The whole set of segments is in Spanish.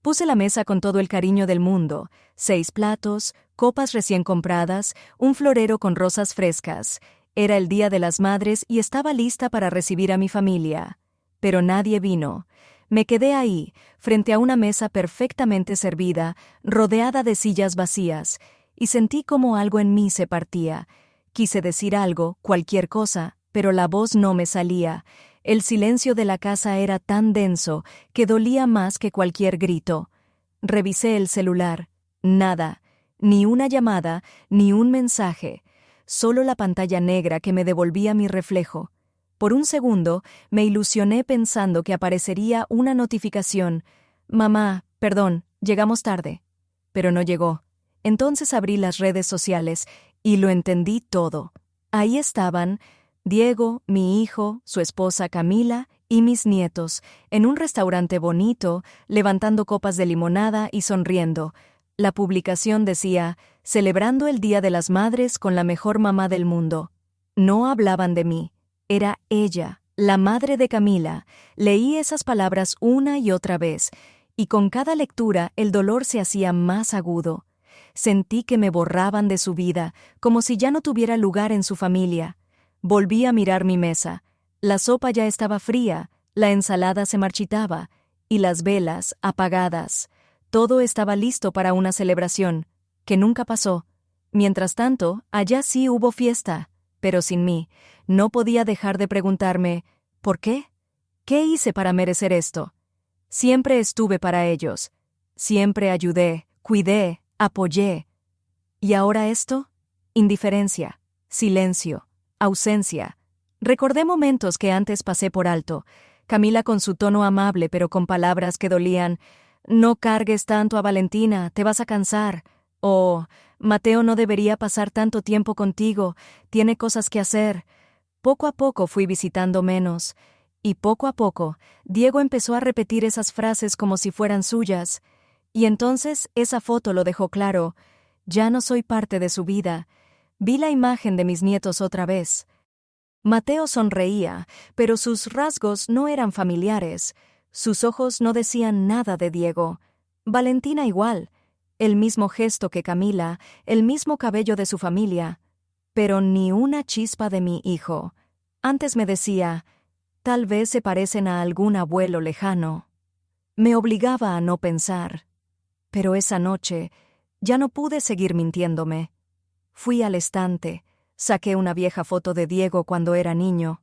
Puse la mesa con todo el cariño del mundo, 6 platos, copas recién compradas, un florero con rosas frescas. Era el Día de las Madres y estaba lista para recibir a mi familia. Pero nadie vino. Me quedé ahí, frente a una mesa perfectamente servida, rodeada de sillas vacías, y sentí como algo en mí se partía. Quise decir algo, cualquier cosa, pero la voz no me salía. El silencio de la casa era tan denso que dolía más que cualquier grito. Revisé el celular. Nada. Ni una llamada, ni un mensaje. Solo la pantalla negra que me devolvía mi reflejo. Por un segundo, me ilusioné pensando que aparecería una notificación. Mamá, perdón, llegamos tarde. Pero no llegó. Entonces abrí las redes sociales y lo entendí todo. Ahí estaban Diego, mi hijo, su esposa Camila y mis nietos, en un restaurante bonito, levantando copas de limonada y sonriendo. La publicación decía, celebrando el Día de las Madres con la mejor mamá del mundo. No hablaban de mí. Era ella, la madre de Camila. Leí esas palabras una y otra vez, y con cada lectura el dolor se hacía más agudo. Sentí que me borraban de su vida, como si ya no tuviera lugar en su familia. Volví a mirar mi mesa. La sopa ya estaba fría, la ensalada se marchitaba, y las velas apagadas. Todo estaba listo para una celebración, que nunca pasó. Mientras tanto, allá sí hubo fiesta, pero sin mí. No podía dejar de preguntarme, ¿por qué? ¿Qué hice para merecer esto? Siempre estuve para ellos. Siempre ayudé, cuidé, apoyé. ¿Y ahora esto? Indiferencia, silencio, ausencia. Recordé momentos que antes pasé por alto. Camila con su tono amable pero con palabras que dolían. No cargues tanto a Valentina, te vas a cansar. O, Mateo no debería pasar tanto tiempo contigo, tiene cosas que hacer. Poco a poco fui visitando menos. Y poco a poco, Diego empezó a repetir esas frases como si fueran suyas. Y entonces esa foto lo dejó claro. Ya no soy parte de su vida. Vi la imagen de mis nietos otra vez. Mateo sonreía, pero sus rasgos no eran familiares. Sus ojos no decían nada de Diego. Valentina igual. El mismo gesto que Camila, el mismo cabello de su familia. Pero ni una chispa de mi hijo. Antes me decía, tal vez se parecen a algún abuelo lejano. Me obligaba a no pensar. Pero esa noche ya no pude seguir mintiéndome. Fui al estante, saqué una vieja foto de Diego cuando era niño.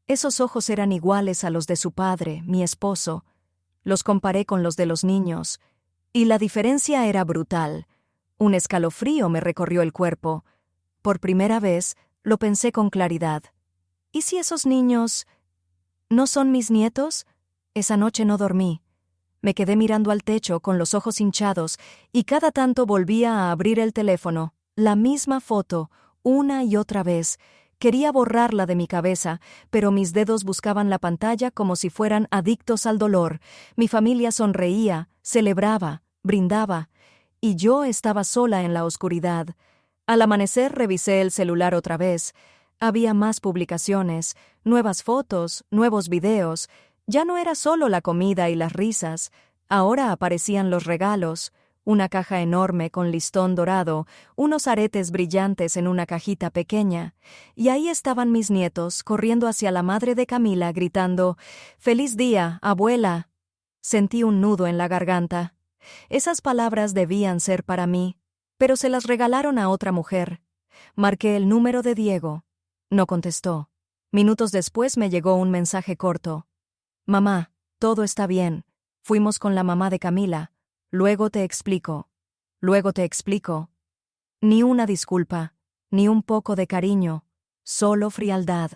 Esos ojos eran iguales a los de su padre, mi esposo. Los comparé con los de los niños, y la diferencia era brutal. Un escalofrío me recorrió el cuerpo. Por primera vez, lo pensé con claridad. ¿Y si esos niños no son mis nietos? Esa noche no dormí. Me quedé mirando al techo con los ojos hinchados y cada tanto volvía a abrir el teléfono. La misma foto, una y otra vez. Quería borrarla de mi cabeza, pero mis dedos buscaban la pantalla como si fueran adictos al dolor. Mi familia sonreía, celebraba, brindaba, y yo estaba sola en la oscuridad. Al amanecer revisé el celular otra vez. Había más publicaciones, nuevas fotos, nuevos videos. Ya no era solo la comida y las risas. Ahora aparecían los regalos. Una caja enorme con listón dorado, unos aretes brillantes en una cajita pequeña. Y ahí estaban mis nietos, corriendo hacia la madre de Camila, gritando, «¡Feliz día, abuela!». Sentí un nudo en la garganta. Esas palabras debían ser para mí, pero se las regalaron a otra mujer. Marqué el número de Diego. No contestó. Minutos después me llegó un mensaje corto. «Mamá, todo está bien. Fuimos con la mamá de Camila. Luego te explico. Luego te explico». Ni una disculpa, ni un poco de cariño, solo frialdad.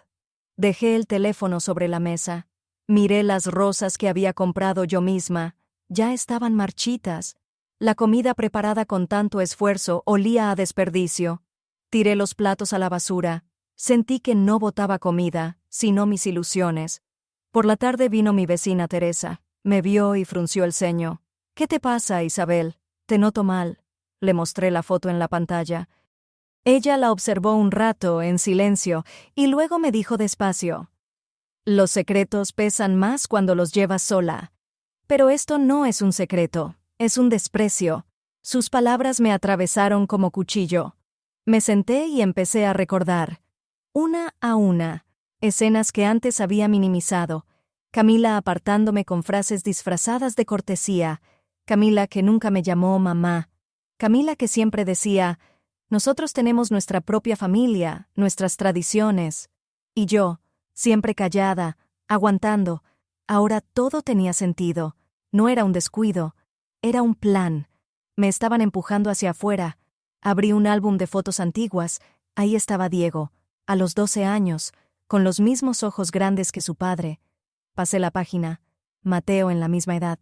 Dejé el teléfono sobre la mesa. Miré las rosas que había comprado yo misma. Ya estaban marchitas. La comida preparada con tanto esfuerzo olía a desperdicio. Tiré los platos a la basura. Sentí que no botaba comida, sino mis ilusiones. Por la tarde vino mi vecina Teresa. Me vio y frunció el ceño. «¿Qué te pasa, Isabel? Te noto mal». Le mostré la foto en la pantalla. Ella la observó un rato, en silencio, y luego me dijo despacio, «Los secretos pesan más cuando los llevas sola. Pero esto no es un secreto. Es un desprecio. Sus palabras me atravesaron como cuchillo. Me senté y empecé a recordar, una a una, escenas que antes había minimizado. Camila apartándome con frases disfrazadas de cortesía. Camila que nunca me llamó mamá. Camila que siempre decía, nosotros tenemos nuestra propia familia, nuestras tradiciones. Y yo, siempre callada, aguantando. Ahora todo tenía sentido. No era un descuido. Era un plan. Me estaban empujando hacia afuera. Abrí un álbum de fotos antiguas. Ahí estaba Diego, a los 12 años, con los mismos ojos grandes que su padre. Pasé la página. Mateo en la misma edad.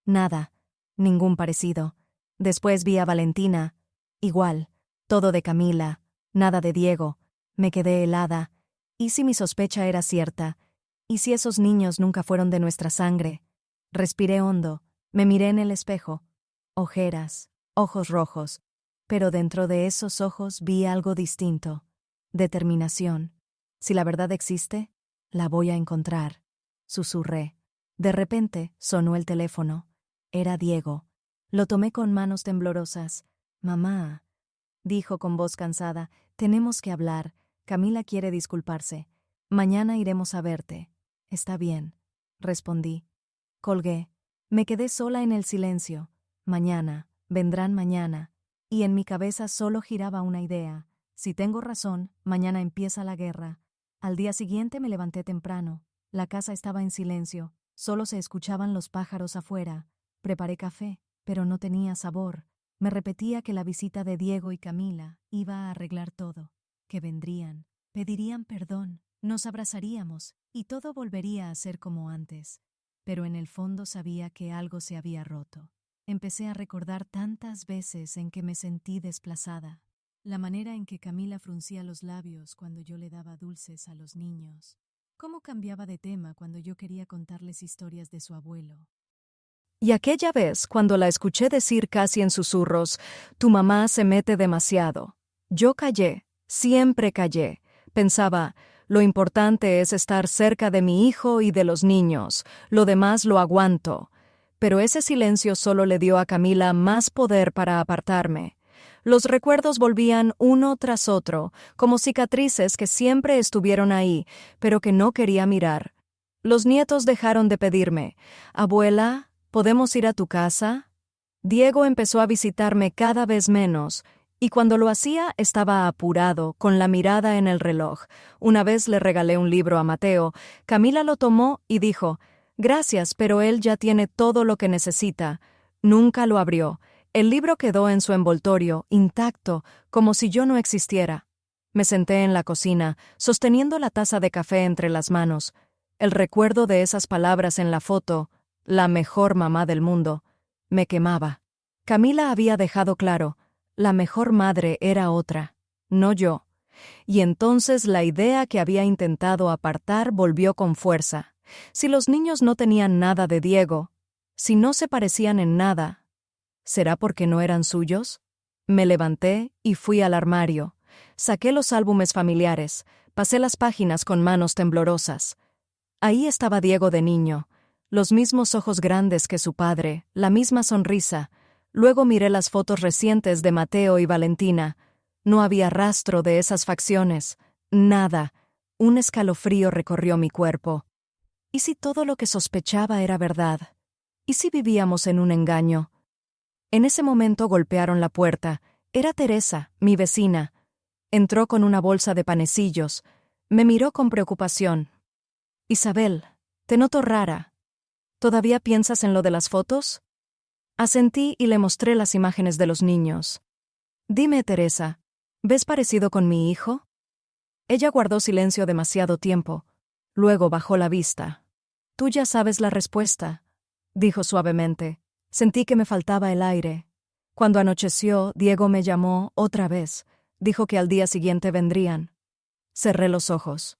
Nada. Ningún parecido. Después vi a Valentina. Igual. Todo de Camila. Nada de Diego. Me quedé helada. ¿Y si mi sospecha era cierta? ¿Y si esos niños nunca fueron de nuestra sangre? Respiré hondo. Me miré en el espejo. Ojeras. Ojos rojos. Pero dentro de esos ojos vi algo distinto. Determinación. Si la verdad existe, la voy a encontrar. Susurré. De repente, sonó el teléfono. Era Diego. Lo tomé con manos temblorosas. Mamá, dijo con voz cansada, tenemos que hablar. Camila quiere disculparse. Mañana iremos a verte. Está bien, respondí. Colgué. Me quedé sola en el silencio. Mañana, vendrán mañana. Y en mi cabeza solo giraba una idea. Si tengo razón, mañana empieza la guerra. Al día siguiente me levanté temprano. La casa estaba en silencio. Solo se escuchaban los pájaros afuera. Preparé café, pero no tenía sabor. Me repetía que la visita de Diego y Camila iba a arreglar todo, que vendrían, pedirían perdón, nos abrazaríamos y todo volvería a ser como antes. Pero en el fondo sabía que algo se había roto. Empecé a recordar tantas veces en que me sentí desplazada. La manera en que Camila fruncía los labios cuando yo le daba dulces a los niños. Cómo cambiaba de tema cuando yo quería contarles historias de su abuelo. Y aquella vez, cuando la escuché decir casi en susurros, tu mamá se mete demasiado. Yo callé, siempre callé. Pensaba, lo importante es estar cerca de mi hijo y de los niños, lo demás lo aguanto. Pero ese silencio solo le dio a Camila más poder para apartarme. Los recuerdos volvían uno tras otro, como cicatrices que siempre estuvieron ahí, pero que no quería mirar. Los nietos dejaron de pedirme, abuela, ¿podemos ir a tu casa? Diego empezó a visitarme cada vez menos, y cuando lo hacía estaba apurado, con la mirada en el reloj. Una vez le regalé un libro a Mateo. Camila lo tomó y dijo, gracias, pero él ya tiene todo lo que necesita. Nunca lo abrió. El libro quedó en su envoltorio, intacto, como si yo no existiera. Me senté en la cocina, sosteniendo la taza de café entre las manos. El recuerdo de esas palabras en la foto, la mejor mamá del mundo, me quemaba. Camila había dejado claro, la mejor madre era otra, no yo. Y entonces la idea que había intentado apartar volvió con fuerza. Si los niños no tenían nada de Diego, si no se parecían en nada, ¿será porque no eran suyos? Me levanté y fui al armario. Saqué los álbumes familiares, pasé las páginas con manos temblorosas. Ahí estaba Diego de niño, los mismos ojos grandes que su padre, la misma sonrisa. Luego miré las fotos recientes de Mateo y Valentina. No había rastro de esas facciones, nada. Un escalofrío recorrió mi cuerpo. ¿Y si todo lo que sospechaba era verdad? ¿Y si vivíamos en un engaño? En ese momento golpearon la puerta. Era Teresa, mi vecina. Entró con una bolsa de panecillos. Me miró con preocupación. Isabel, te noto rara. ¿Todavía piensas en lo de las fotos? Asentí y le mostré las imágenes de los niños. Dime, Teresa, ¿ves parecido con mi hijo? Ella guardó silencio demasiado tiempo. Luego bajó la vista. Tú ya sabes la respuesta, dijo suavemente. Sentí que me faltaba el aire. Cuando anocheció, Diego me llamó otra vez. Dijo que al día siguiente vendrían. Cerré los ojos.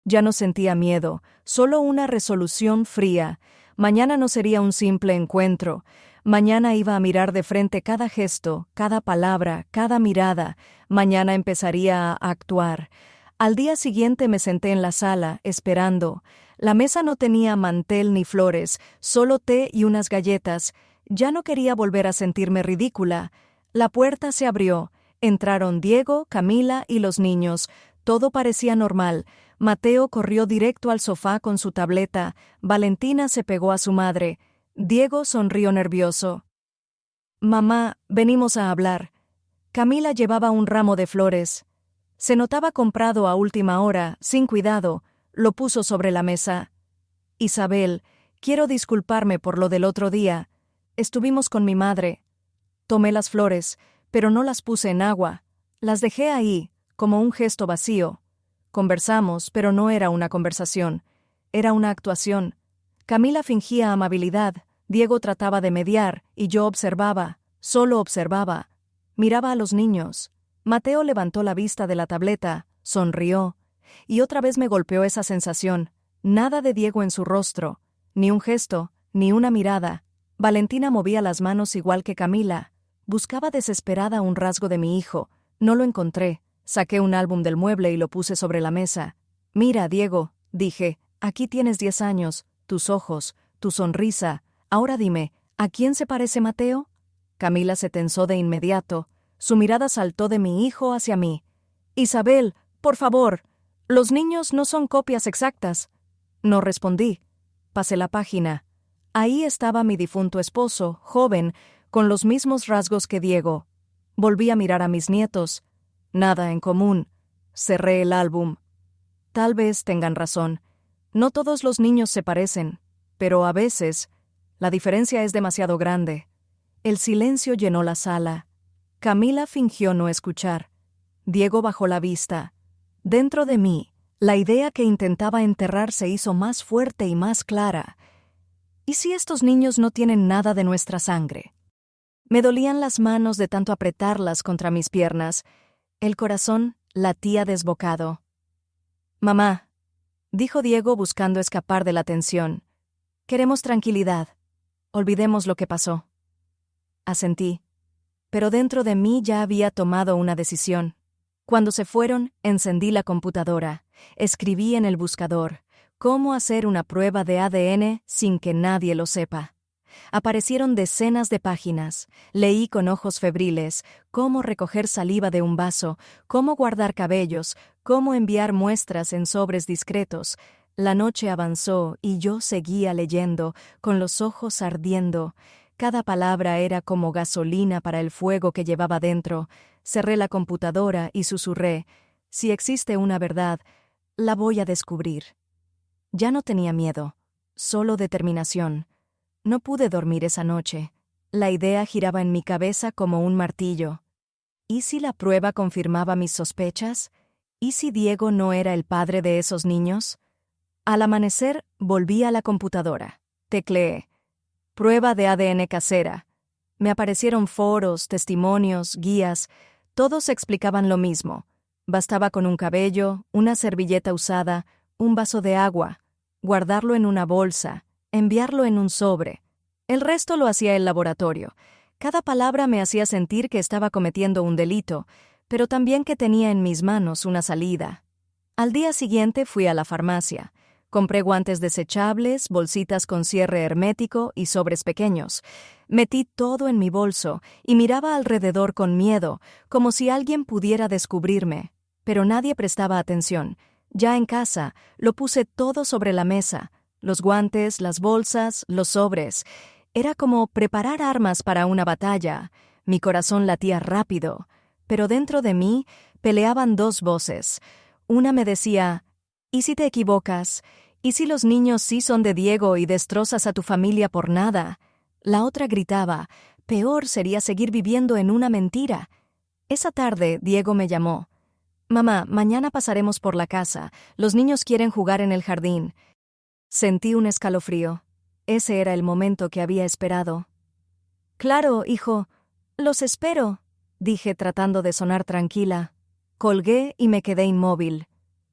Ya no sentía miedo, solo una resolución fría. Mañana no sería un simple encuentro. Mañana iba a mirar de frente cada gesto, cada palabra, cada mirada. Mañana empezaría a actuar. Al día siguiente me senté en la sala, esperando. La mesa no tenía mantel ni flores, solo té y unas galletas. Ya no quería volver a sentirme ridícula. La puerta se abrió. Entraron Diego, Camila y los niños. Todo parecía normal. Mateo corrió directo al sofá con su tableta. Valentina se pegó a su madre. Diego sonrió nervioso. «Mamá, venimos a hablar». Camila llevaba un ramo de flores. Se notaba comprado a última hora, sin cuidado. Lo puso sobre la mesa. «Isabel, quiero disculparme por lo del otro día. Estuvimos con mi madre. Tomé las flores, pero no las puse en agua. Las dejé ahí, como un gesto vacío. Conversamos, pero no era una conversación. Era una actuación. Camila fingía amabilidad, Diego trataba de mediar, y yo observaba, solo observaba. Miraba a los niños. Mateo levantó la vista de la tableta, sonrió, y otra vez me golpeó esa sensación. Nada de Diego en su rostro, ni un gesto, ni una mirada. Valentina movía las manos igual que Camila. Buscaba desesperada un rasgo de mi hijo. No lo encontré. Saqué un álbum del mueble y lo puse sobre la mesa. «Mira, Diego», dije, «aquí tienes 10 años, tus ojos, tu sonrisa. Ahora dime, ¿a quién se parece Mateo?» Camila se tensó de inmediato. Su mirada saltó de mi hijo hacia mí. «Isabel, por favor, los niños no son copias exactas». No respondí. Pasé la página. Ahí estaba mi difunto esposo, joven, con los mismos rasgos que Diego. Volví a mirar a mis nietos. Nada en común. Cerré el álbum. Tal vez tengan razón. No todos los niños se parecen, pero a veces la diferencia es demasiado grande. El silencio llenó la sala. Camila fingió no escuchar. Diego bajó la vista. Dentro de mí, la idea que intentaba enterrar se hizo más fuerte y más clara. ¿Y si estos niños no tienen nada de nuestra sangre? Me dolían las manos de tanto apretarlas contra mis piernas. El corazón latía desbocado. «Mamá», dijo Diego buscando escapar de la tensión, «queremos tranquilidad. Olvidemos lo que pasó». Asentí, pero dentro de mí ya había tomado una decisión. Cuando se fueron, encendí la computadora. Escribí en el buscador, «cómo hacer una prueba de ADN sin que nadie lo sepa». Aparecieron decenas de páginas. Leí con ojos febriles cómo recoger saliva de un vaso, cómo guardar cabellos, cómo enviar muestras en sobres discretos. La noche avanzó y yo seguía leyendo, con los ojos ardiendo. Cada palabra era como gasolina para el fuego que llevaba dentro. Cerré la computadora y susurré, «si existe una verdad, la voy a descubrir». Ya no tenía miedo, solo determinación. No pude dormir esa noche. La idea giraba en mi cabeza como un martillo. ¿Y si la prueba confirmaba mis sospechas? ¿Y si Diego no era el padre de esos niños? Al amanecer, volví a la computadora. Tecleé, «prueba de ADN casera». Me aparecieron foros, testimonios, guías. Todos explicaban lo mismo. Bastaba con un cabello, una servilleta usada, un vaso de agua, guardarlo en una bolsa, enviarlo en un sobre. El resto lo hacía el laboratorio. Cada palabra me hacía sentir que estaba cometiendo un delito, pero también que tenía en mis manos una salida. Al día siguiente fui a la farmacia. Compré guantes desechables, bolsitas con cierre hermético y sobres pequeños. Metí todo en mi bolso y miraba alrededor con miedo, como si alguien pudiera descubrirme. Pero nadie prestaba atención. Ya en casa, lo puse todo sobre la mesa. Los guantes, las bolsas, los sobres. Era como preparar armas para una batalla. Mi corazón latía rápido, pero dentro de mí peleaban dos voces. Una me decía, «¿Y si te equivocas? ¿Y si los niños sí son de Diego y destrozas a tu familia por nada?» La otra gritaba, «peor sería seguir viviendo en una mentira». Esa tarde Diego me llamó. «Mamá, mañana pasaremos por la casa. Los niños quieren jugar en el jardín». Sentí un escalofrío. Ese era el momento que había esperado. «Claro, hijo. Los espero», dije tratando de sonar tranquila. Colgué y me quedé inmóvil.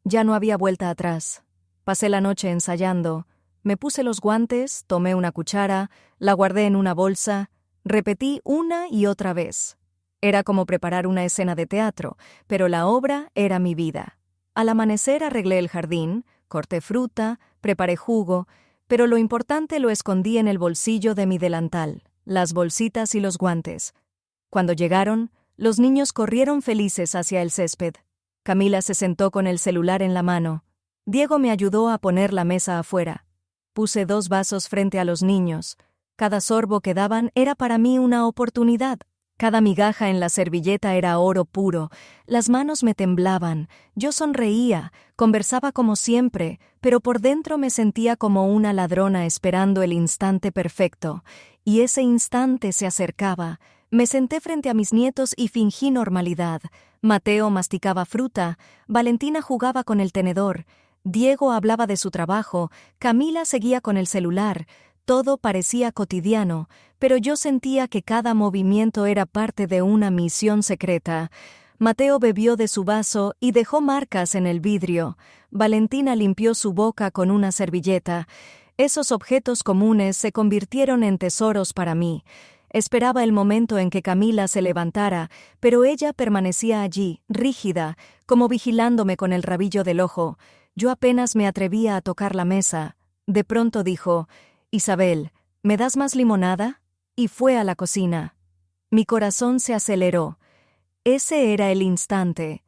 Ya no había vuelta atrás. Pasé la noche ensayando. Me puse los guantes, tomé una cuchara, la guardé en una bolsa. Repetí una y otra vez. Era como preparar una escena de teatro, pero la obra era mi vida. Al amanecer arreglé el jardín, corté fruta, preparé jugo, pero lo importante lo escondí en el bolsillo de mi delantal. las bolsitas y los guantes. Cuando llegaron, los niños corrieron felices hacia el césped. Camila se sentó con el celular en la mano. Diego me ayudó a poner la mesa afuera. Puse 2 vasos frente a los niños. Cada sorbo que daban era para mí una oportunidad. Cada migaja en la servilleta era oro puro. Las manos me temblaban. Yo sonreía, conversaba como siempre, pero por dentro me sentía como una ladrona esperando el instante perfecto. Y ese instante se acercaba. Me senté frente a mis nietos y fingí normalidad. Mateo masticaba fruta, Valentina jugaba con el tenedor, Diego hablaba de su trabajo, Camila seguía con el celular. Todo parecía cotidiano, pero yo sentía que cada movimiento era parte de una misión secreta. Mateo bebió de su vaso y dejó marcas en el vidrio. Valentina limpió su boca con una servilleta. Esos objetos comunes se convirtieron en tesoros para mí. Esperaba el momento en que Camila se levantara, pero ella permanecía allí, rígida, como vigilándome con el rabillo del ojo. Yo apenas me atrevía a tocar la mesa. De pronto dijo: «Isabel, ¿me das más limonada?», y fue a la cocina. Mi corazón se aceleró. Ese era el instante.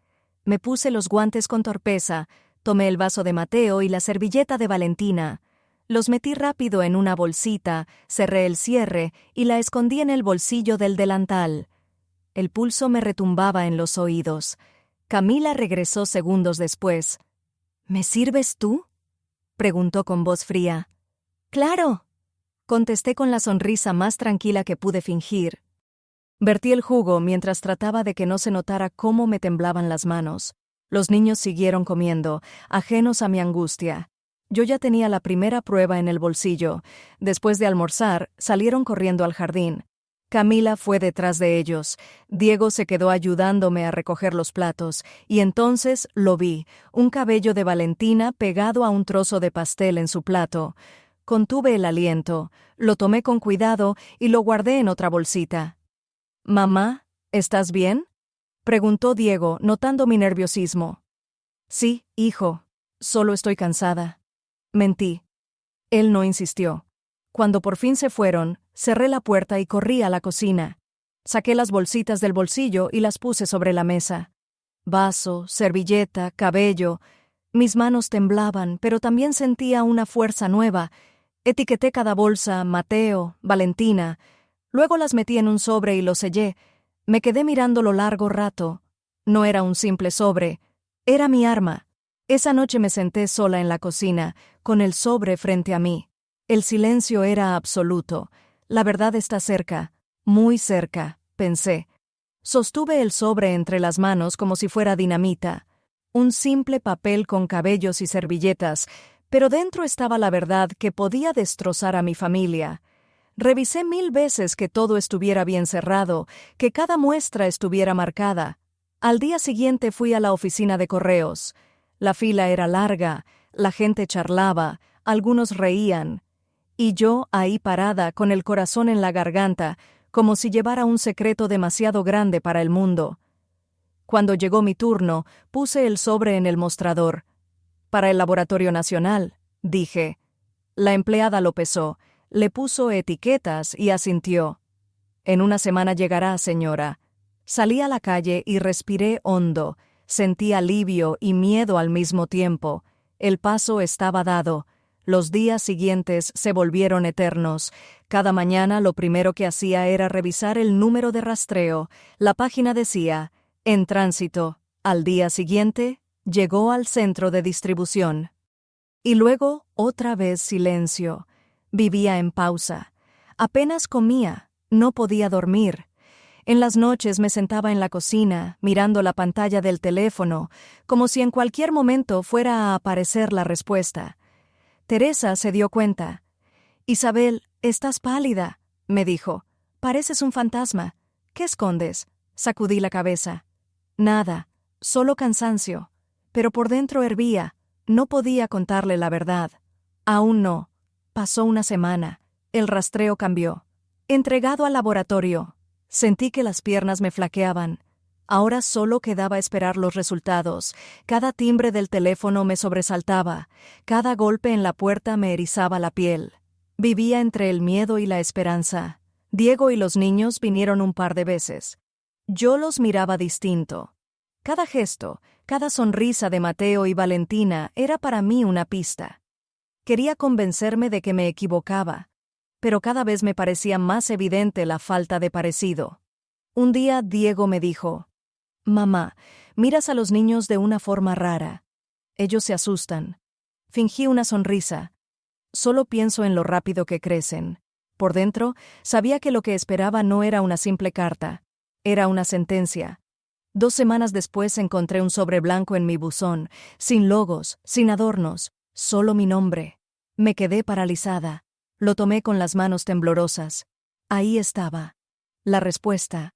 Me puse los guantes con torpeza, tomé el vaso de Mateo y la servilleta de Valentina. Los metí rápido en una bolsita, cerré el cierre y la escondí en el bolsillo del delantal. El pulso me retumbaba en los oídos. Camila regresó segundos después. «¿Me sirves tú?», preguntó con voz fría. «Claro», contesté con la sonrisa más tranquila que pude fingir. Vertí el jugo mientras trataba de que no se notara cómo me temblaban las manos. Los niños siguieron comiendo, ajenos a mi angustia. Yo ya tenía la primera prueba en el bolsillo. Después de almorzar, salieron corriendo al jardín. Camila fue detrás de ellos. Diego se quedó ayudándome a recoger los platos, y entonces lo vi, un cabello de Valentina pegado a un trozo de pastel en su plato. Contuve el aliento, lo tomé con cuidado y lo guardé en otra bolsita. «Mamá, ¿estás bien?», preguntó Diego, notando mi nerviosismo. «Sí, hijo, solo estoy cansada». Mentí. Él no insistió. Cuando por fin se fueron, cerré la puerta y corrí a la cocina. Saqué las bolsitas del bolsillo y las puse sobre la mesa. Vaso, servilleta, cabello. Mis manos temblaban, pero también sentía una fuerza nueva. Etiqueté cada bolsa, Mateo, Valentina. Luego las metí en un sobre y lo sellé. Me quedé mirándolo largo rato. No era un simple sobre. Era mi arma. Esa noche me senté sola en la cocina, con el sobre frente a mí. El silencio era absoluto. La verdad está cerca, muy cerca, pensé. Sostuve el sobre entre las manos como si fuera dinamita. Un simple papel con cabellos y servilletas, pero dentro estaba la verdad que podía destrozar a mi familia. Revisé 1000 veces que todo estuviera bien cerrado, que cada muestra estuviera marcada. Al día siguiente fui a la oficina de correos. La fila era larga, la gente charlaba, algunos reían. Y yo ahí parada, con el corazón en la garganta, como si llevara un secreto demasiado grande para el mundo. Cuando llegó mi turno, puse el sobre en el mostrador. «Para el Laboratorio Nacional», dije. La empleada lo pesó, le puso etiquetas y asintió. «En una semana llegará, señora». Salí a la calle y respiré hondo. Sentí alivio y miedo al mismo tiempo. El paso estaba dado. Los días siguientes se volvieron eternos. Cada mañana lo primero que hacía era revisar el número de rastreo. La página decía: «En tránsito». Al día siguiente, llegó al centro de distribución. Y luego, otra vez silencio. Vivía en pausa. Apenas comía. No podía dormir. En las noches me sentaba en la cocina, mirando la pantalla del teléfono, como si en cualquier momento fuera a aparecer la respuesta. Teresa se dio cuenta. «Isabel, estás pálida», me dijo. «Pareces un fantasma. ¿Qué escondes?». Sacudí la cabeza. «Nada, solo cansancio». Pero por dentro hervía. No podía contarle la verdad. Aún no. Pasó una semana. El rastreo cambió. Entregado al laboratorio. Sentí que las piernas me flaqueaban. Ahora solo quedaba esperar los resultados. Cada timbre del teléfono me sobresaltaba. Cada golpe en la puerta me erizaba la piel. Vivía entre el miedo y la esperanza. Diego y los niños vinieron un par de veces. Yo los miraba distinto. Cada gesto, cada sonrisa de Mateo y Valentina era para mí una pista. Quería convencerme de que me equivocaba, pero cada vez me parecía más evidente la falta de parecido. Un día Diego me dijo: «Mamá, miras a los niños de una forma rara. Ellos se asustan». Fingí una sonrisa. Solo pienso en lo rápido que crecen. Por dentro, sabía que lo que esperaba no era una simple carta, era una sentencia. 2 semanas después encontré un sobre blanco en mi buzón, sin logos, sin adornos, solo mi nombre. Me quedé paralizada. Lo tomé con las manos temblorosas. Ahí estaba. La respuesta.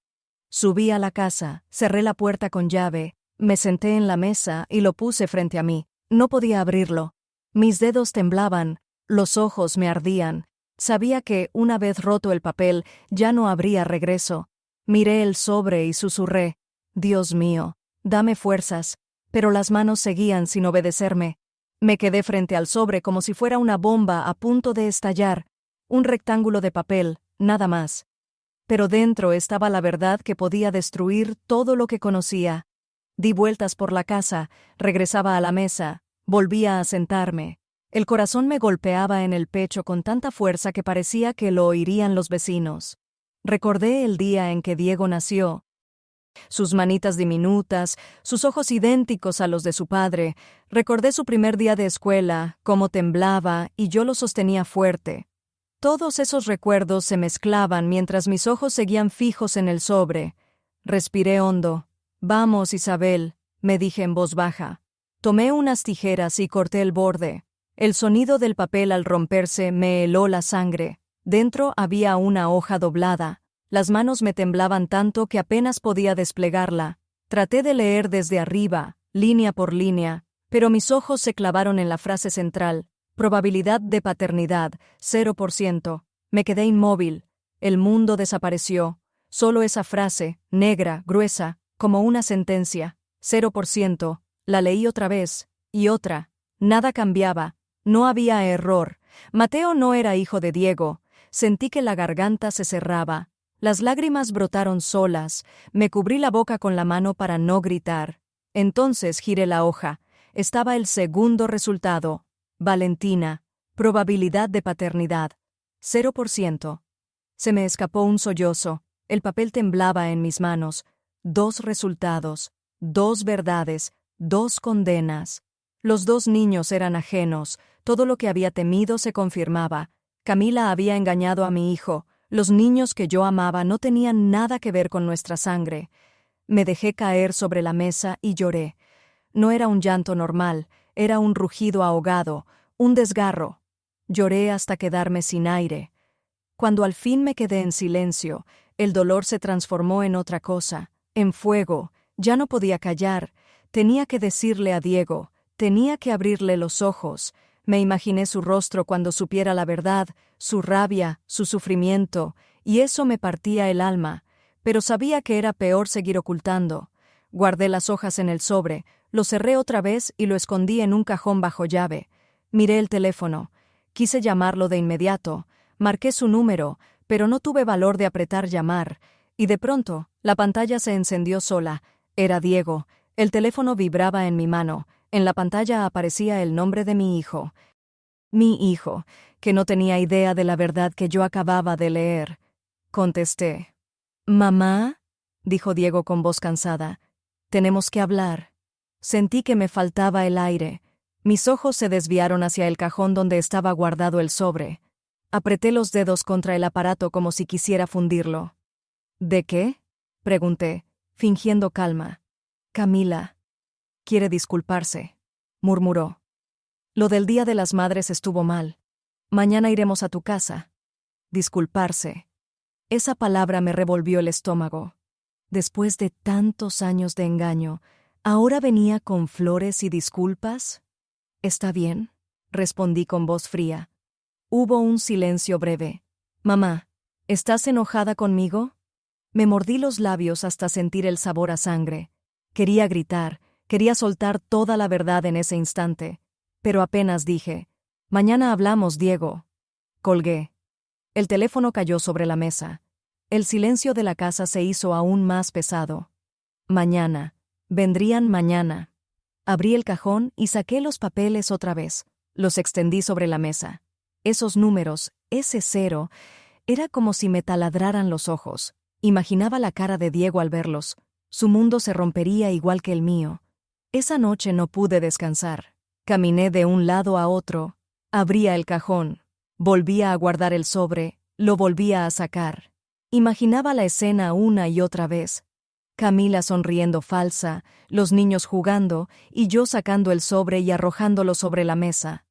Subí a la casa, cerré la puerta con llave, me senté en la mesa y lo puse frente a mí. No podía abrirlo. Mis dedos temblaban, los ojos me ardían. Sabía que, una vez roto el papel, ya no habría regreso. Miré el sobre y susurré: «Dios mío, dame fuerzas», pero las manos seguían sin obedecerme. Me quedé frente al sobre como si fuera una bomba a punto de estallar. Un rectángulo de papel, nada más. Pero dentro estaba la verdad que podía destruir todo lo que conocía. Di vueltas por la casa, regresaba a la mesa, volvía a sentarme. El corazón me golpeaba en el pecho con tanta fuerza que parecía que lo oirían los vecinos. Recordé el día en que Diego nació. Sus manitas diminutas, sus ojos idénticos a los de su padre. Recordé su primer día de escuela, cómo temblaba, y yo lo sostenía fuerte. Todos esos recuerdos se mezclaban mientras mis ojos seguían fijos en el sobre. Respiré hondo. «Vamos, Isabel», me dije en voz baja. Tomé unas tijeras y corté el borde. El sonido del papel al romperse me heló la sangre. Dentro había una hoja doblada. Las manos me temblaban tanto que apenas podía desplegarla. Traté de leer desde arriba, línea por línea, pero mis ojos se clavaron en la frase central: probabilidad de paternidad, 0%. Me quedé inmóvil. El mundo desapareció. Solo esa frase, negra, gruesa, como una sentencia. 0%. La leí otra vez, y otra. Nada cambiaba. No había error. Mateo no era hijo de Diego. Sentí que la garganta se cerraba. Las lágrimas brotaron solas. Me cubrí la boca con la mano para no gritar. Entonces giré la hoja. Estaba el segundo resultado. Valentina. Probabilidad de paternidad. 0%. Se me escapó un sollozo. El papel temblaba en mis manos. 2 resultados. 2 verdades. 2 condenas. Los 2 niños eran ajenos. Todo lo que había temido se confirmaba. Camila había engañado a mi hijo. Los niños que yo amaba no tenían nada que ver con nuestra sangre. Me dejé caer sobre la mesa y lloré. No era un llanto normal, era un rugido ahogado, un desgarro. Lloré hasta quedarme sin aire. Cuando al fin me quedé en silencio, el dolor se transformó en otra cosa, en fuego. Ya no podía callar. Tenía que decirle a Diego, tenía que abrirle los ojos. Me imaginé su rostro cuando supiera la verdad, su rabia, su sufrimiento, y eso me partía el alma, pero sabía que era peor seguir ocultando. Guardé las hojas en el sobre, lo cerré otra vez y lo escondí en un cajón bajo llave. Miré el teléfono. Quise llamarlo de inmediato. Marqué su número, pero no tuve valor de apretar llamar, y de pronto, la pantalla se encendió sola. Era Diego. El teléfono vibraba en mi mano. En la pantalla aparecía el nombre de mi hijo. Mi hijo, que no tenía idea de la verdad que yo acababa de leer. Contesté. «¿Mamá?», dijo Diego con voz cansada. «Tenemos que hablar». Sentí que me faltaba el aire. Mis ojos se desviaron hacia el cajón donde estaba guardado el sobre. Apreté los dedos contra el aparato como si quisiera fundirlo. «¿De qué?», pregunté, fingiendo calma. «Camila quiere disculparse», murmuró. «Lo del Día de las Madres estuvo mal. Mañana iremos a tu casa». Disculparse. Esa palabra me revolvió el estómago. Después de tantos años de engaño, ¿ahora venía con flores y disculpas? «Está bien», respondí con voz fría. Hubo un silencio breve. «Mamá, ¿estás enojada conmigo?». Me mordí los labios hasta sentir el sabor a sangre. Quería gritar, quería soltar toda la verdad en ese instante. Pero apenas dije: «Mañana hablamos, Diego». Colgué. El teléfono cayó sobre la mesa. El silencio de la casa se hizo aún más pesado. Mañana. Vendrían mañana. Abrí el cajón y saqué los papeles otra vez. Los extendí sobre la mesa. Esos números, ese 0, era como si me taladraran los ojos. Imaginaba la cara de Diego al verlos. Su mundo se rompería igual que el mío. Esa noche no pude descansar. Caminé de un lado a otro. Abría el cajón. Volvía a guardar el sobre. Lo volvía a sacar. Imaginaba la escena una y otra vez. Camila sonriendo falsa, los niños jugando y yo sacando el sobre y arrojándolo sobre la mesa.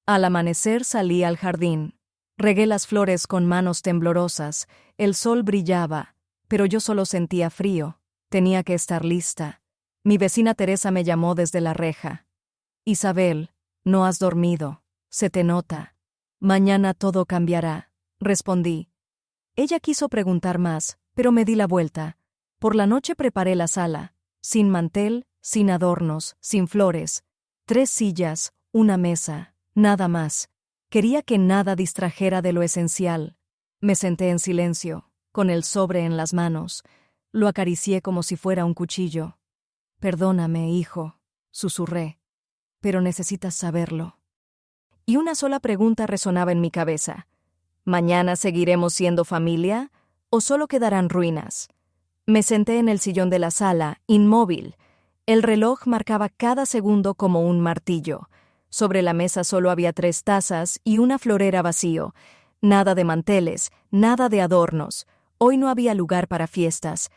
Al amanecer salí al jardín. Regué las flores con manos temblorosas. El sol brillaba, pero yo solo sentía frío. Tenía que estar lista. Mi vecina Teresa me llamó desde la reja. «Isabel, no has dormido. Se te nota. Mañana todo cambiará», respondí. Ella quiso preguntar más, pero me di la vuelta. Por la noche preparé la sala, sin mantel, sin adornos, sin flores. 3 sillas, una mesa, nada más. Quería que nada distrajera de lo esencial. Me senté en silencio, con el sobre en las manos. Lo acaricié como si fuera un cuchillo. «Perdóname, hijo», susurré. «Pero necesitas saberlo». Y una sola pregunta resonaba en mi cabeza. ¿Mañana seguiremos siendo familia o solo quedarán ruinas? Me senté en el sillón de la sala, inmóvil. El reloj marcaba cada segundo como un martillo. Sobre la mesa solo había 3 tazas y una florera vacío. Nada de manteles, nada de adornos. Hoy no había lugar para fiestas.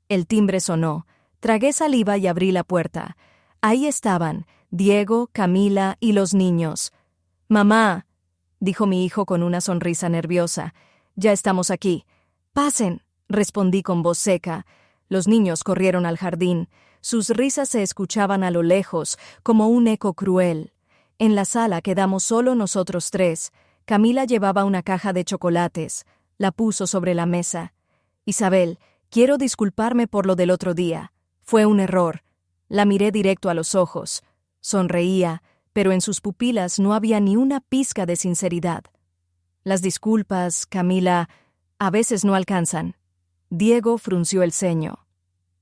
El timbre sonó. Tragué saliva y abrí la puerta. Ahí estaban, Diego, Camila y los niños. «Mamá», dijo mi hijo con una sonrisa nerviosa. «Ya estamos aquí». «Pasen», respondí con voz seca. Los niños corrieron al jardín. Sus risas se escuchaban a lo lejos, como un eco cruel. En la sala quedamos solo nosotros 3. Camila llevaba una caja de chocolates. La puso sobre la mesa. «Isabel, quiero disculparme por lo del otro día. Fue un error». La miré directo a los ojos. Sonreía, pero en sus pupilas no había ni una pizca de sinceridad. «Las disculpas, Camila, a veces no alcanzan». Diego frunció el ceño.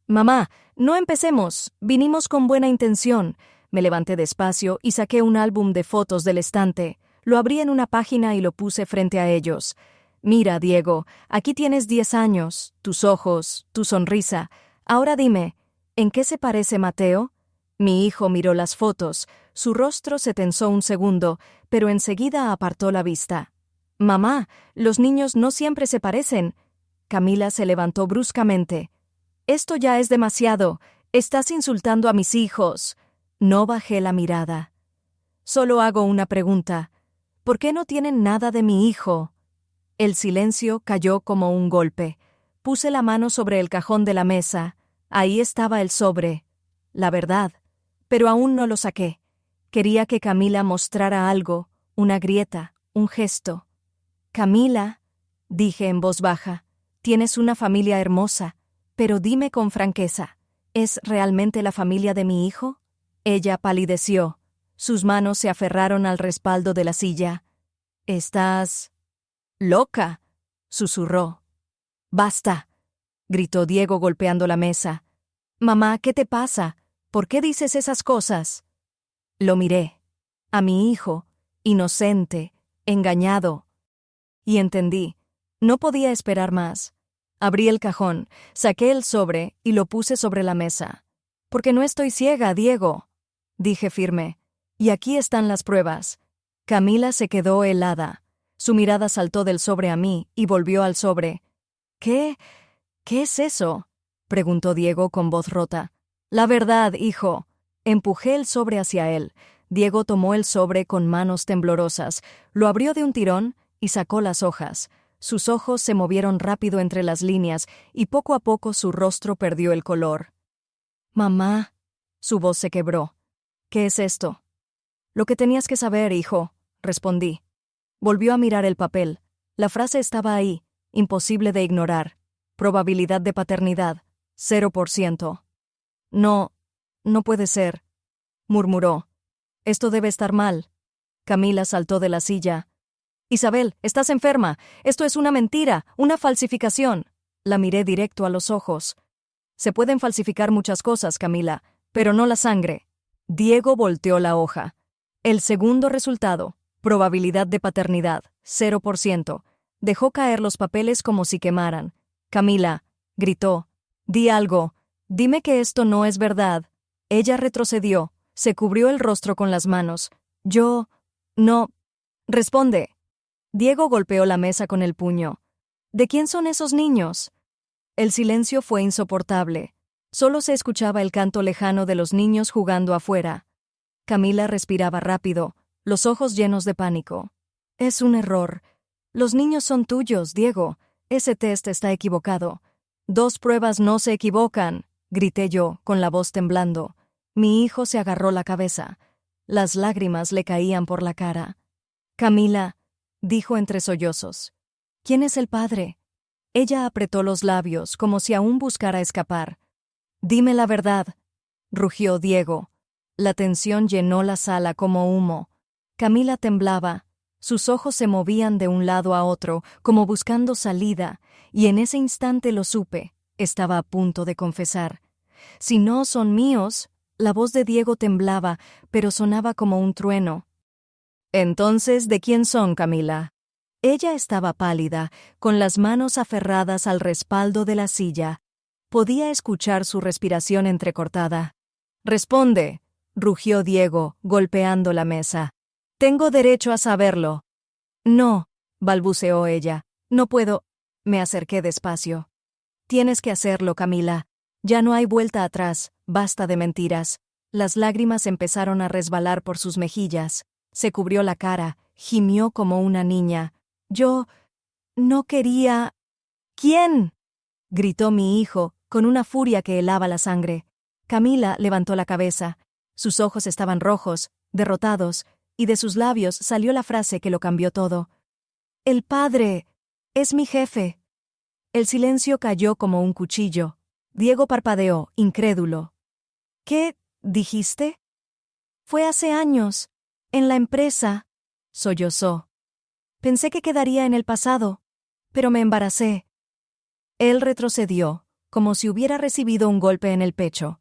«Mamá, no empecemos. Vinimos con buena intención». Me levanté despacio y saqué un álbum de fotos del estante. Lo abrí en una página y lo puse frente a ellos. «Mira, Diego, aquí tienes 10 años, tus ojos, tu sonrisa. Ahora dime, ¿en qué se parece Mateo?» Mi hijo miró las fotos. Su rostro se tensó un segundo, pero enseguida apartó la vista. «Mamá, los niños no siempre se parecen». Camila se levantó bruscamente. «Esto ya es demasiado. Estás insultando a mis hijos». No bajé la mirada. «Solo hago una pregunta. ¿Por qué no tienen nada de mi hijo?» El silencio cayó como un golpe. Puse la mano sobre el cajón de la mesa. Ahí estaba el sobre. La verdad. Pero aún no lo saqué. Quería que Camila mostrara algo, una grieta, un gesto. «Camila», dije en voz baja, «tienes una familia hermosa, pero dime con franqueza, ¿es realmente la familia de mi hijo?» Ella palideció. Sus manos se aferraron al respaldo de la silla. «¿Estás loca?», susurró. «Basta», gritó Diego golpeando la mesa. «Mamá, ¿qué te pasa? ¿Por qué dices esas cosas?» Lo miré. A mi hijo, inocente, engañado. Y entendí. No podía esperar más. Abrí el cajón, saqué el sobre y lo puse sobre la mesa. «Porque no estoy ciega, Diego», dije firme. «Y aquí están las pruebas». Camila se quedó helada. Su mirada saltó del sobre a mí y volvió al sobre. «¿Qué es eso?», preguntó Diego con voz rota. «La verdad, hijo». Empujé el sobre hacia él. Diego tomó el sobre con manos temblorosas, lo abrió de un tirón y sacó las hojas. Sus ojos se movieron rápido entre las líneas y poco a poco su rostro perdió el color. «Mamá», su voz se quebró. «¿Qué es esto?» «Lo que tenías que saber, hijo», respondí. Volvió a mirar el papel. La frase estaba ahí, imposible de ignorar. Probabilidad de paternidad, 0%. No puede ser», murmuró. «Esto debe estar mal». Camila saltó de la silla. «Isabel, estás enferma. Esto es una mentira, una falsificación». La miré directo a los ojos. Se pueden falsificar muchas cosas, Camila, pero no la sangre. Diego volteó la hoja. El segundo resultado, probabilidad de paternidad, 0%. Dejó caer los papeles como si quemaran. Camila, gritó, di algo. Dime que esto no es verdad. Ella retrocedió, se cubrió el rostro con las manos. No. Responde. Diego golpeó la mesa con el puño. ¿De quién son esos niños? El silencio fue insoportable. Solo se escuchaba el canto lejano de los niños jugando afuera. Camila respiraba rápido, los ojos llenos de pánico. Es un error. Los niños son tuyos, Diego. Ese test está equivocado. 2 pruebas no se equivocan, grité yo, con la voz temblando. Mi hijo se agarró la cabeza. Las lágrimas le caían por la cara. Camila, dijo entre sollozos. ¿Quién es el padre? Ella apretó los labios como si aún buscara escapar. Dime la verdad, rugió Diego. La tensión llenó la sala como humo. Camila temblaba. Sus ojos se movían de un lado a otro, como buscando salida, y en ese instante lo supe. Estaba a punto de confesar. Si no son míos, la voz de Diego temblaba, pero sonaba como un trueno. Entonces, ¿de quién son, Camila? Ella estaba pálida, con las manos aferradas al respaldo de la silla. Podía escuchar su respiración entrecortada. Responde, rugió Diego, golpeando la mesa. Tengo derecho a saberlo. No, balbuceó ella. No puedo. Me acerqué despacio. Tienes que hacerlo, Camila. Ya no hay vuelta atrás, basta de mentiras. Las lágrimas empezaron a resbalar por sus mejillas. Se cubrió la cara, gimió como una niña. Yo no quería... ¿Quién? Gritó mi hijo, con una furia que helaba la sangre. Camila levantó la cabeza. Sus ojos estaban rojos, derrotados, y de sus labios salió la frase que lo cambió todo. «El padre. Es mi jefe». El silencio cayó como un cuchillo. Diego parpadeó, incrédulo. «¿Qué dijiste?» «Fue hace años. En la empresa», sollozó. «Pensé que quedaría en el pasado, pero me embaracé». Él retrocedió, como si hubiera recibido un golpe en el pecho.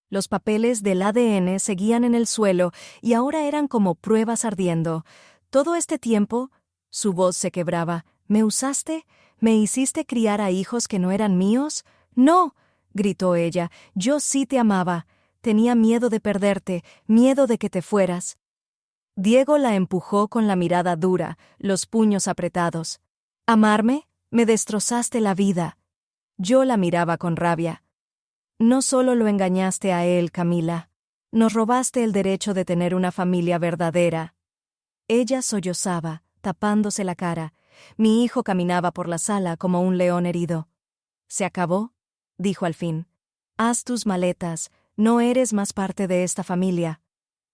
Los papeles del ADN seguían en el suelo y ahora eran como pruebas ardiendo. Todo este tiempo, su voz se quebraba. ¿Me usaste? ¿Me hiciste criar a hijos que no eran míos? ¡No!, gritó ella. Yo sí te amaba. Tenía miedo de perderte, miedo de que te fueras. Diego la empujó con la mirada dura, los puños apretados. ¿Amarme? Me destrozaste la vida. Yo la miraba con rabia. No solo lo engañaste a él, Camila. Nos robaste el derecho de tener una familia verdadera. Ella sollozaba, tapándose la cara. Mi hijo caminaba por la sala como un león herido. «¿Se acabó?», dijo al fin. «Haz tus maletas. No eres más parte de esta familia».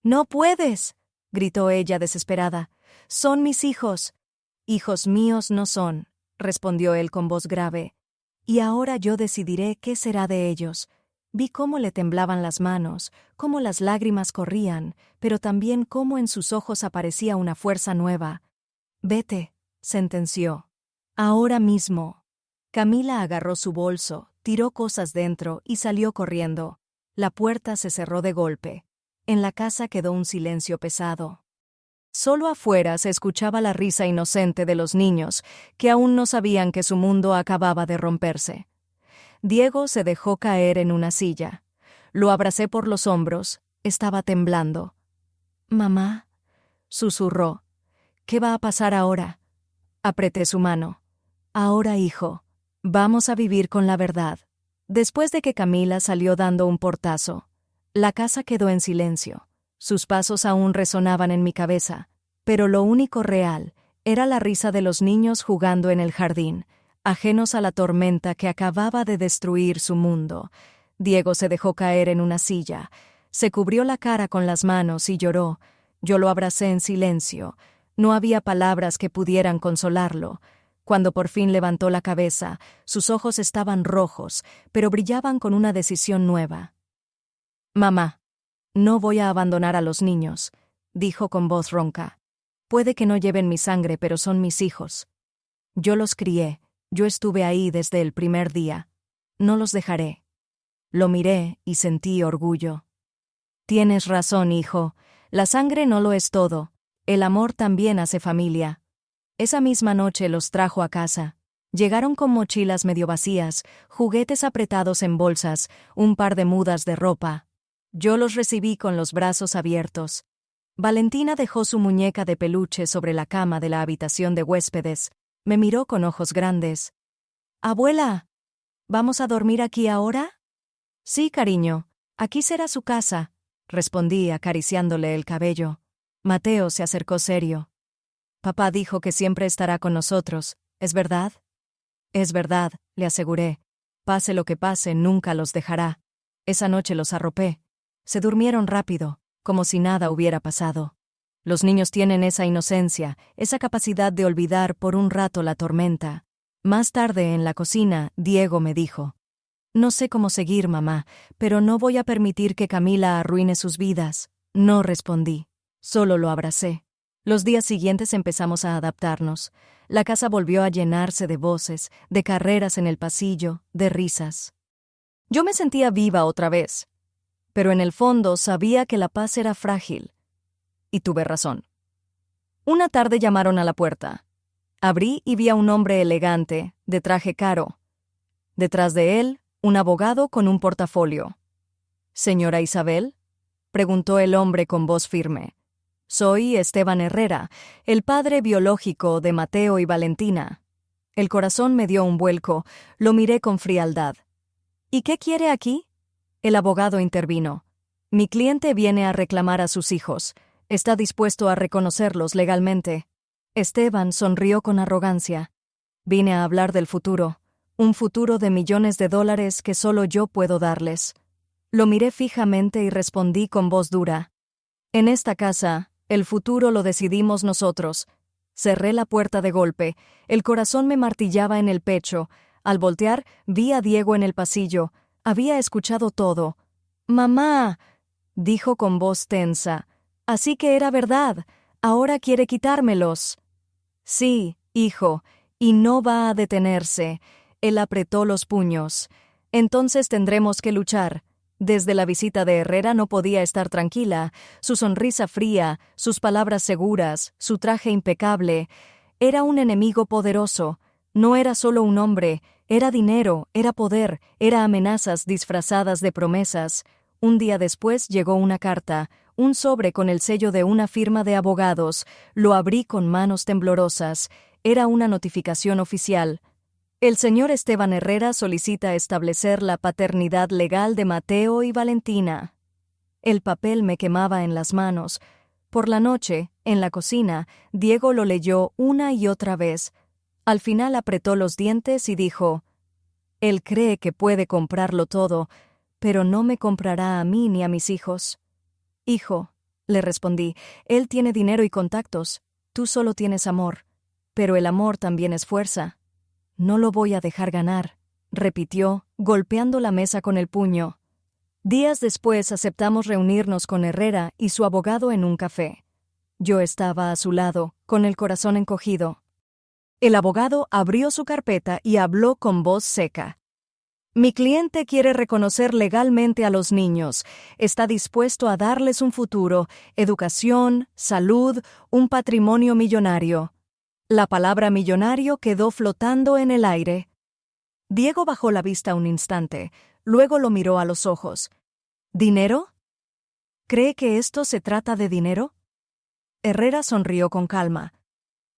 «No puedes», gritó ella desesperada. «Son mis hijos». «Hijos míos no son», respondió él con voz grave. «Y ahora yo decidiré qué será de ellos». Vi cómo le temblaban las manos, cómo las lágrimas corrían, pero también cómo en sus ojos aparecía una fuerza nueva. «Vete», sentenció. «Ahora mismo». Camila agarró su bolso, tiró cosas dentro y salió corriendo. La puerta se cerró de golpe. En la casa quedó un silencio pesado. Solo afuera se escuchaba la risa inocente de los niños, que aún no sabían que su mundo acababa de romperse. Diego se dejó caer en una silla. Lo abracé por los hombros. Estaba temblando. «Mamá», susurró. «¿Qué va a pasar ahora?» Apreté su mano. «Ahora, hijo, vamos a vivir con la verdad». Después de que Camila salió dando un portazo, la casa quedó en silencio. Sus pasos aún resonaban en mi cabeza, pero lo único real era la risa de los niños jugando en el jardín, ajenos a la tormenta que acababa de destruir su mundo. Diego se dejó caer en una silla, se cubrió la cara con las manos y lloró. Yo lo abracé en silencio. No había palabras que pudieran consolarlo. Cuando por fin levantó la cabeza, sus ojos estaban rojos, pero brillaban con una decisión nueva. «Mamá, no voy a abandonar a los niños», dijo con voz ronca. «Puede que no lleven mi sangre, pero son mis hijos. Yo los crié, Yo estuve ahí desde el primer día. No los dejaré. Lo miré y sentí orgullo. Tienes razón, hijo. La sangre no lo es todo. El amor también hace familia. Esa misma noche los trajo a casa. Llegaron con mochilas medio vacías, juguetes apretados en bolsas, un par de mudas de ropa. Yo los recibí con los brazos abiertos. Valentina dejó su muñeca de peluche sobre la cama de la habitación de huéspedes. Me miró con ojos grandes. «Abuela, ¿vamos a dormir aquí ahora?» «Sí, cariño, aquí será su casa», respondí acariciándole el cabello. Mateo se acercó serio. «Papá dijo que siempre estará con nosotros, ¿es verdad?» «Es verdad», le aseguré. «Pase lo que pase, nunca los dejará». Esa noche los arropé. Se durmieron rápido, como si nada hubiera pasado. Los niños tienen esa inocencia, esa capacidad de olvidar por un rato la tormenta. Más tarde, en la cocina, Diego me dijo: «No sé cómo seguir, mamá, pero no voy a permitir que Camila arruine sus vidas». No respondí, solo lo abracé. Los días siguientes empezamos a adaptarnos. La casa volvió a llenarse de voces, de carreras en el pasillo, de risas. Yo me sentía viva otra vez, pero en el fondo sabía que la paz era frágil. Y tuve razón. Una tarde llamaron a la puerta. Abrí y vi a un hombre elegante, de traje caro. Detrás de él, un abogado con un portafolio. «¿Señora Isabel?», preguntó el hombre con voz firme. «Soy Esteban Herrera, el padre biológico de Mateo y Valentina». El corazón me dio un vuelco, lo miré con frialdad. «¿Y qué quiere aquí?». El abogado intervino. «Mi cliente viene a reclamar a sus hijos. Está dispuesto a reconocerlos legalmente». Esteban sonrió con arrogancia. «Vine a hablar del futuro, un futuro de millones de dólares que solo yo puedo darles». Lo miré fijamente y respondí con voz dura: «En esta casa, el futuro lo decidimos nosotros». Cerré la puerta de golpe, el corazón me martillaba en el pecho. Al voltear, vi a Diego en el pasillo. Había escuchado todo. «Mamá», dijo con voz tensa, «así que era verdad. Ahora quiere quitármelos». «Sí, hijo, y no va a detenerse». Él apretó los puños. «Entonces tendremos que luchar». Desde la visita de Herrera no podía estar tranquila. Su sonrisa fría, sus palabras seguras, su traje impecable. Era un enemigo poderoso. No era solo un hombre, era dinero, era poder, era amenazas disfrazadas de promesas. Un día después llegó una carta, un sobre con el sello de una firma de abogados. Lo abrí con manos temblorosas. Era una notificación oficial. El señor Esteban Herrera solicita establecer la paternidad legal de Mateo y Valentina. El papel me quemaba en las manos. Por la noche, en la cocina, Diego lo leyó una y otra vez. Al final apretó los dientes y dijo: «Él cree que puede comprarlo todo, pero no me comprará a mí ni a mis hijos». «Hijo», le respondí, «él tiene dinero y contactos. Tú solo tienes amor. Pero el amor también es fuerza». «No lo voy a dejar ganar», repitió, golpeando la mesa con el puño. Días después aceptamos reunirnos con Herrera y su abogado en un café. Yo estaba a su lado, con el corazón encogido. El abogado abrió su carpeta y habló con voz seca. «Mi cliente quiere reconocer legalmente a los niños. Está dispuesto a darles un futuro, educación, salud, un patrimonio millonario». La palabra millonario quedó flotando en el aire. Diego bajó la vista un instante, luego lo miró a los ojos. «¿Dinero? ¿Cree que esto se trata de dinero?» Herrera sonrió con calma.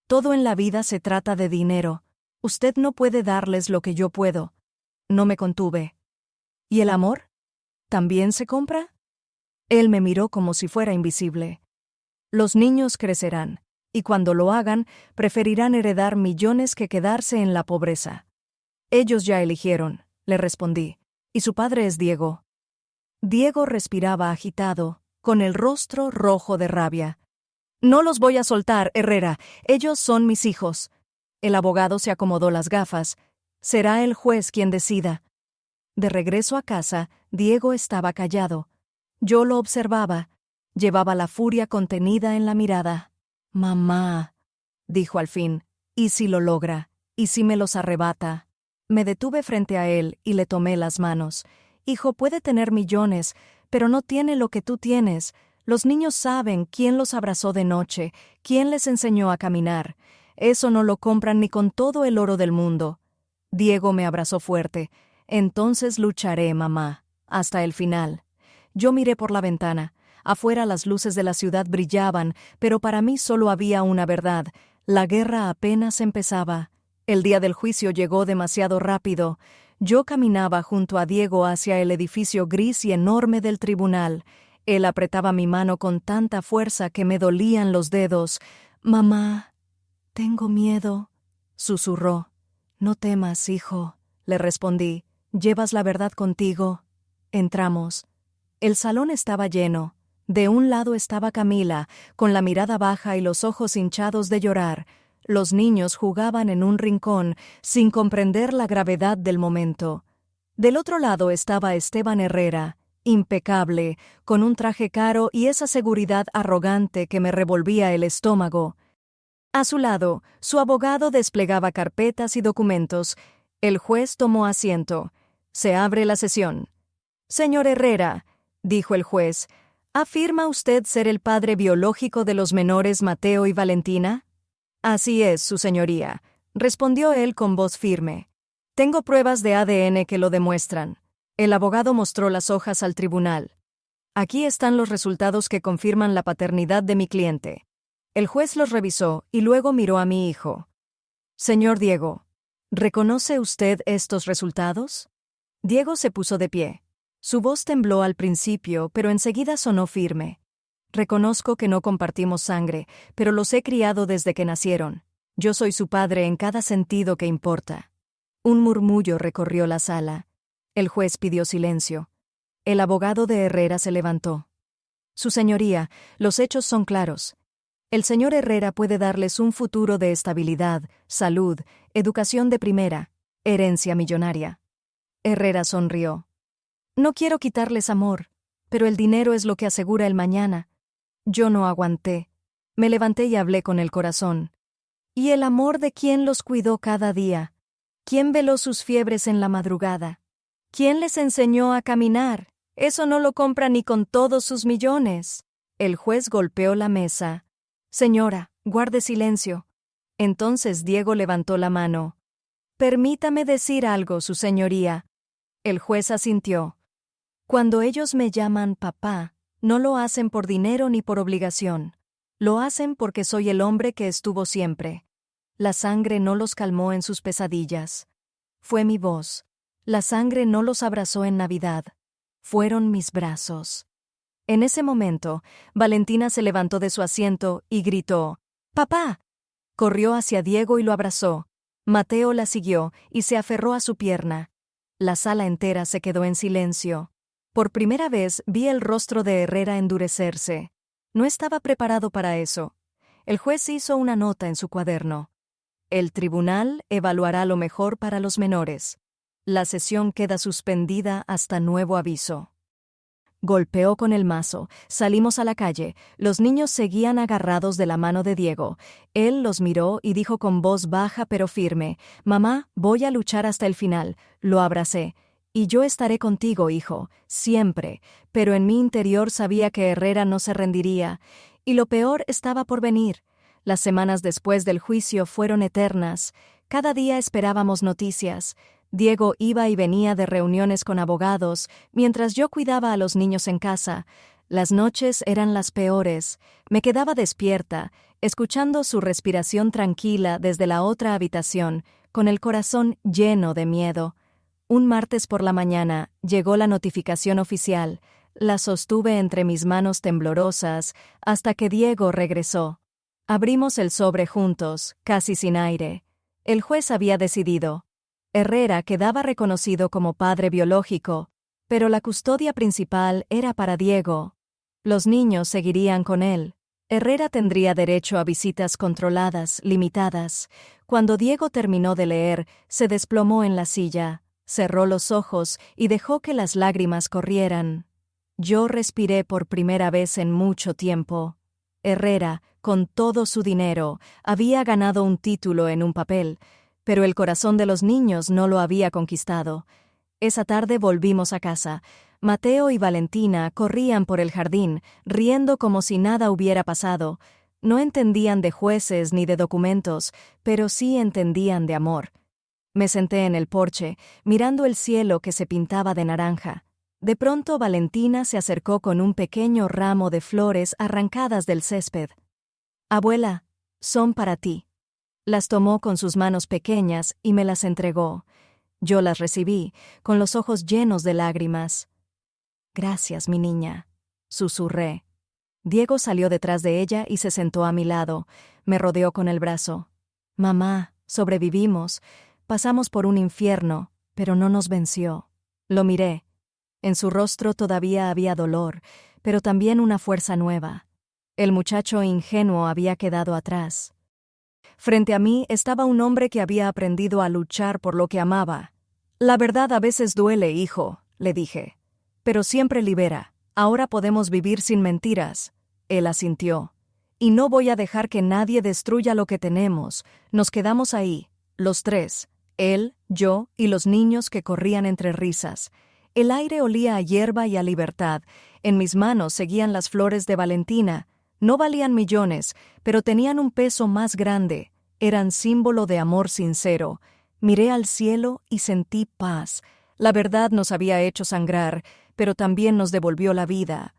«Todo en la vida se trata de dinero. Usted no puede darles lo que yo puedo». No me contuve. «¿Y el amor? ¿También se compra?» Él me miró como si fuera invisible. «Los niños crecerán. Y cuando lo hagan, preferirán heredar millones que quedarse en la pobreza». «Ellos ya eligieron», le respondí, «y su padre es Diego». Diego respiraba agitado, con el rostro rojo de rabia. «No los voy a soltar, Herrera. Ellos son mis hijos». El abogado se acomodó las gafas. «Será el juez quien decida». De regreso a casa, Diego estaba callado. Yo lo observaba. Llevaba la furia contenida en la mirada. «Mamá», dijo al fin, «¿y si lo logra? ¿Y si me los arrebata? Me detuve frente a él y le tomé las manos. Hijo, puede tener millones, pero no tiene lo que tú tienes. Los niños saben quién los abrazó de noche, quién les enseñó a caminar. Eso no lo compran ni con todo el oro del mundo. Diego me abrazó fuerte. Entonces lucharé, mamá, hasta el final. Yo miré por la ventana. Afuera las luces de la ciudad brillaban, pero para mí solo había una verdad. La guerra apenas empezaba. El día del juicio llegó demasiado rápido. Yo caminaba junto a Diego hacia el edificio gris y enorme del tribunal. Él apretaba mi mano con tanta fuerza que me dolían los dedos. «Mamá, tengo miedo», susurró. «No temas, hijo», le respondí. «Llevas la verdad contigo». Entramos. El salón estaba lleno. De un lado estaba Camila, con la mirada baja y los ojos hinchados de llorar. Los niños jugaban en un rincón, sin comprender la gravedad del momento. Del otro lado estaba Esteban Herrera, impecable, con un traje caro y esa seguridad arrogante que me revolvía el estómago. A su lado, su abogado desplegaba carpetas y documentos. El juez tomó asiento. «Se abre la sesión». «Señor Herrera», dijo el juez, «¿afirma usted ser el padre biológico de los menores Mateo y Valentina?» «Así es, su señoría», respondió él con voz firme. «Tengo pruebas de ADN que lo demuestran». El abogado mostró las hojas al tribunal. «Aquí están los resultados que confirman la paternidad de mi cliente». El juez los revisó y luego miró a mi hijo. «Señor Diego, ¿reconoce usted estos resultados?» Diego se puso de pie. Su voz tembló al principio, pero enseguida sonó firme. «Reconozco que no compartimos sangre, pero los he criado desde que nacieron. Yo soy su padre en cada sentido que importa». Un murmullo recorrió la sala. El juez pidió silencio. El abogado de Herrera se levantó. «Su señoría, los hechos son claros. El señor Herrera puede darles un futuro de estabilidad, salud, educación de primera, herencia millonaria». Herrera sonrió. «No quiero quitarles amor, pero el dinero es lo que asegura el mañana». Yo no aguanté. Me levanté y hablé con el corazón. ¿Y el amor de quién los cuidó cada día? ¿Quién veló sus fiebres en la madrugada? ¿Quién les enseñó a caminar? Eso no lo compra ni con todos sus millones». El juez golpeó la mesa. «Señora, guarde silencio». Entonces Diego levantó la mano. «Permítame decir algo, su señoría». El juez asintió. «Cuando ellos me llaman papá, no lo hacen por dinero ni por obligación. Lo hacen porque soy el hombre que estuvo siempre. La sangre no los calmó en sus pesadillas. Fue mi voz. La sangre no los abrazó en Navidad. Fueron mis brazos». En ese momento, Valentina se levantó de su asiento y gritó: «¡Papá!». Corrió hacia Diego y lo abrazó. Mateo la siguió y se aferró a su pierna. La sala entera se quedó en silencio. Por primera vez vi el rostro de Herrera endurecerse. No estaba preparado para eso. El juez hizo una nota en su cuaderno. «El tribunal evaluará lo mejor para los menores. La sesión queda suspendida hasta nuevo aviso». Golpeó con el mazo. Salimos a la calle. Los niños seguían agarrados de la mano de Diego. Él los miró y dijo con voz baja pero firme: «Mamá, voy a luchar hasta el final». Lo abracé. «Y yo estaré contigo, hijo, siempre». Pero en mi interior sabía que Herrera no se rendiría. Y lo peor estaba por venir. Las semanas después del juicio fueron eternas. Cada día esperábamos noticias. Diego iba y venía de reuniones con abogados, mientras yo cuidaba a los niños en casa. Las noches eran las peores. Me quedaba despierta, escuchando su respiración tranquila desde la otra habitación, con el corazón lleno de miedo. Un martes por la mañana llegó la notificación oficial. La sostuve entre mis manos temblorosas hasta que Diego regresó. Abrimos el sobre juntos, casi sin aire. El juez había decidido. Herrera quedaba reconocido como padre biológico, pero la custodia principal era para Diego. Los niños seguirían con él. Herrera tendría derecho a visitas controladas, limitadas. Cuando Diego terminó de leer, se desplomó en la silla, cerró los ojos y dejó que las lágrimas corrieran. Yo respiré por primera vez en mucho tiempo. Herrera, con todo su dinero, había ganado un título en un papel. Pero el corazón de los niños no lo había conquistado. Esa tarde volvimos a casa. Mateo y Valentina corrían por el jardín, riendo como si nada hubiera pasado. No entendían de jueces ni de documentos, pero sí entendían de amor. Me senté en el porche, mirando el cielo que se pintaba de naranja. De pronto Valentina se acercó con un pequeño ramo de flores arrancadas del césped. «Abuela, son para ti». Las tomó con sus manos pequeñas y me las entregó. Yo las recibí, con los ojos llenos de lágrimas. «Gracias, mi niña», susurré. Diego salió detrás de ella y se sentó a mi lado. Me rodeó con el brazo. «Mamá, sobrevivimos. Pasamos por un infierno, pero no nos venció». Lo miré. En su rostro todavía había dolor, pero también una fuerza nueva. El muchacho ingenuo había quedado atrás. Frente a mí estaba un hombre que había aprendido a luchar por lo que amaba. «La verdad a veces duele, hijo», le dije. «Pero siempre libera. Ahora podemos vivir sin mentiras». Él asintió. «Y no voy a dejar que nadie destruya lo que tenemos. Nos quedamos ahí, los tres. Él, yo y los niños que corrían entre risas. El aire olía a hierba y a libertad. En mis manos seguían las flores de Valentina. No valían millones, pero tenían un peso más grande. Eran símbolo de amor sincero. Miré al cielo y sentí paz. La verdad nos había hecho sangrar, pero también nos devolvió la vida.